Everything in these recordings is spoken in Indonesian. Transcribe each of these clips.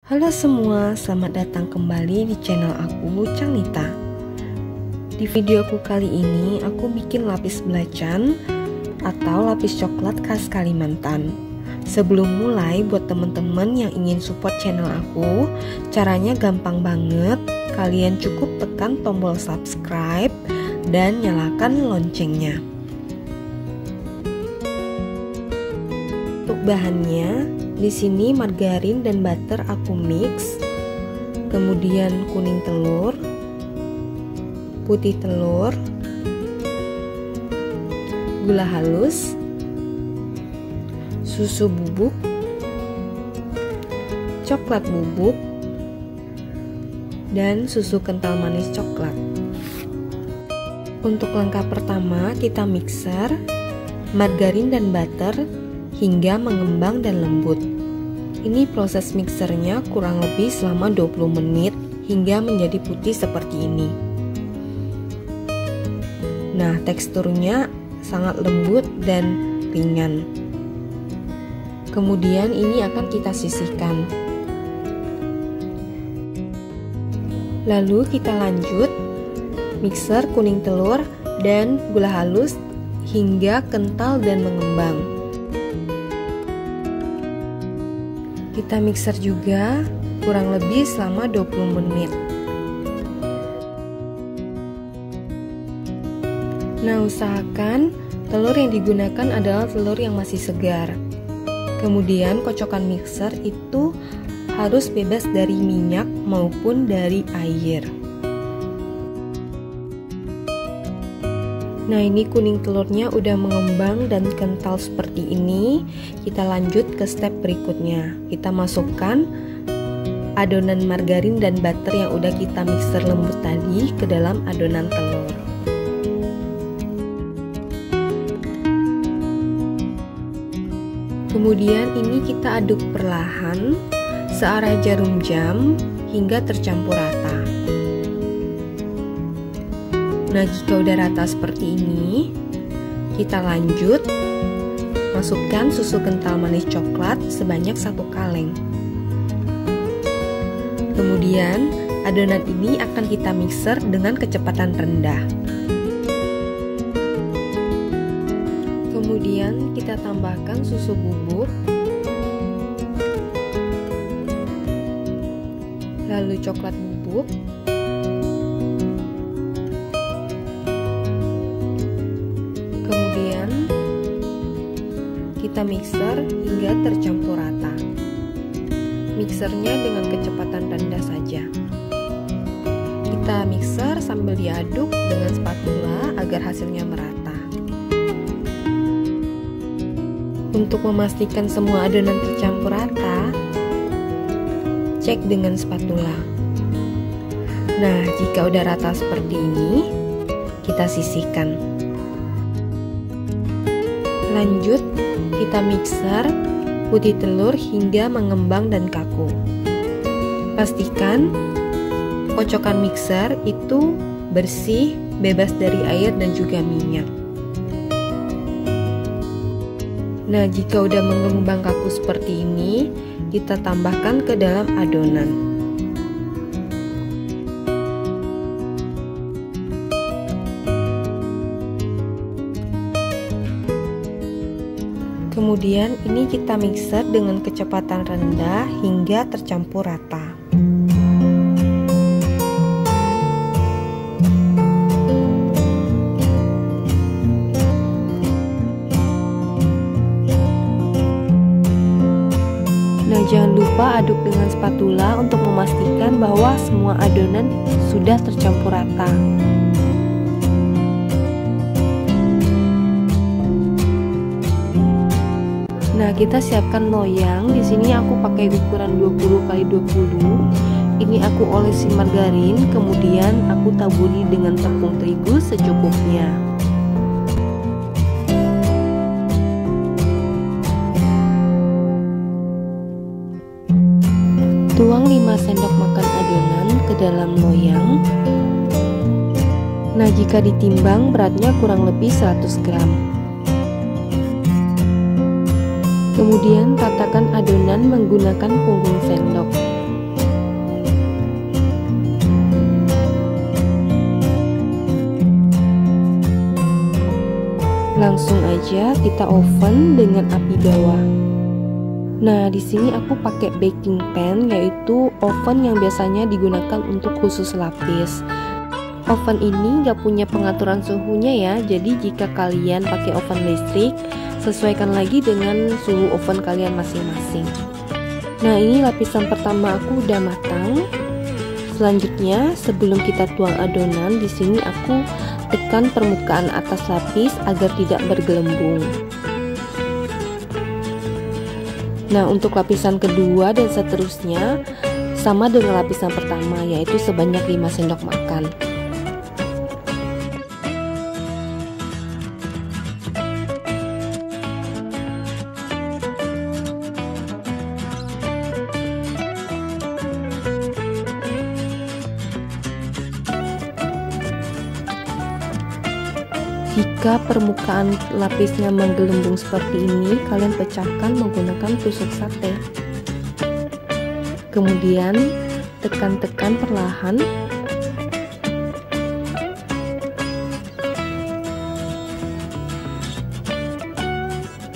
Halo semua, selamat datang kembali di channel aku, Canita. Di videoku kali ini, aku bikin lapis belacan atau lapis coklat khas Kalimantan. Sebelum mulai, buat teman-teman yang ingin support channel aku, caranya gampang banget. Kalian cukup tekan tombol subscribe dan nyalakan loncengnya. Untuk bahannya, di sini margarin dan butter aku mix, kemudian kuning telur, putih telur, gula halus, susu bubuk, coklat bubuk, dan susu kental manis coklat. Untuk langkah pertama, kita mixer margarin dan butter hingga mengembang dan lembut. Ini proses mixernya kurang lebih selama 20 menit hingga menjadi putih seperti ini. Nah, teksturnya sangat lembut dan ringan. Kemudian ini akan kita sisihkan. Lalu kita lanjut mixer kuning telur dan gula halus hingga kental dan mengembang. Kita mixer juga kurang lebih selama 20 menit. Nah, usahakan telur yang digunakan adalah telur yang masih segar. Kemudian kocokan mixer itu harus bebas dari minyak maupun dari air. Nah, ini kuning telurnya udah mengembang dan kental seperti ini. Kita lanjut ke step berikutnya. Kita masukkan adonan margarin dan butter yang udah kita mixer lembut tadi ke dalam adonan telur. Kemudian ini kita aduk perlahan searah jarum jam hingga tercampur rata. Nah, jika udah rata seperti ini, kita lanjut masukkan susu kental manis coklat sebanyak 1 kaleng. Kemudian adonan ini akan kita mixer dengan kecepatan rendah. Kemudian kita tambahkan susu bubuk, lalu coklat bubuk, kemudian kita mixer hingga tercampur rata. Mixernya dengan kecepatan rendah saja. Kita mixer sambil diaduk dengan spatula agar hasilnya merata. Untuk memastikan semua adonan tercampur rata, cek dengan spatula. Nah, jika udah rata seperti ini, kita sisihkan. Lanjut, kita mixer putih telur hingga mengembang dan kaku. Pastikan kocokan mixer itu bersih, bebas dari air dan juga minyak. Nah, jika udah mengembang kaku seperti ini, kita tambahkan ke dalam adonan. Kemudian ini kita mixer dengan kecepatan rendah hingga tercampur rata. Nah, jangan lupa aduk dengan spatula untuk memastikan bahwa semua adonan sudah tercampur rata. Nah, kita siapkan loyang. Di sini aku pakai ukuran 20x20. Ini aku olesi margarin, kemudian aku taburi dengan tepung terigu secukupnya. Tuang 5 sendok makan adonan ke dalam loyang. Nah, jika ditimbang beratnya kurang lebih 100 gram. Kemudian ratakan adonan menggunakan punggung sendok. langsung aja kita oven dengan api bawah. Nah, di sini aku pakai baking pan, yaitu oven yang biasanya digunakan untuk khusus lapis. Oven ini nggak punya pengaturan suhunya ya, jadi jika kalian pakai oven listrik, sesuaikan lagi dengan suhu oven kalian masing-masing. Nah, ini lapisan pertama aku udah matang. Selanjutnya, sebelum kita tuang adonan, di sini aku tekan permukaan atas lapis agar tidak bergelembung. Nah, untuk lapisan kedua dan seterusnya sama dengan lapisan pertama, yaitu sebanyak 5 sendok makan. Jika permukaan lapisnya menggelembung seperti ini, kalian pecahkan menggunakan tusuk sate. Kemudian tekan-tekan perlahan.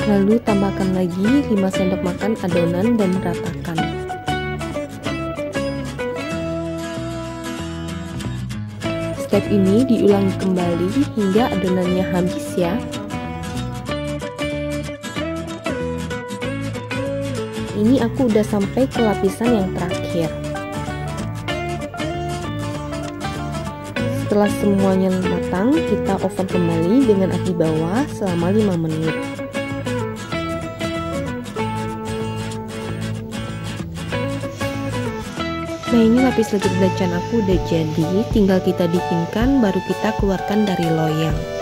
Lalu tambahkan lagi 5 sendok makan adonan dan ratakan. Step ini diulangi kembali hingga adonannya habis ya. Ini aku udah sampai ke lapisan yang terakhir. Setelah semuanya matang, kita oven kembali dengan api bawah selama 5 menit. Nah, ini lapis legit belacan aku udah jadi, tinggal kita dinginkan baru kita keluarkan dari loyang.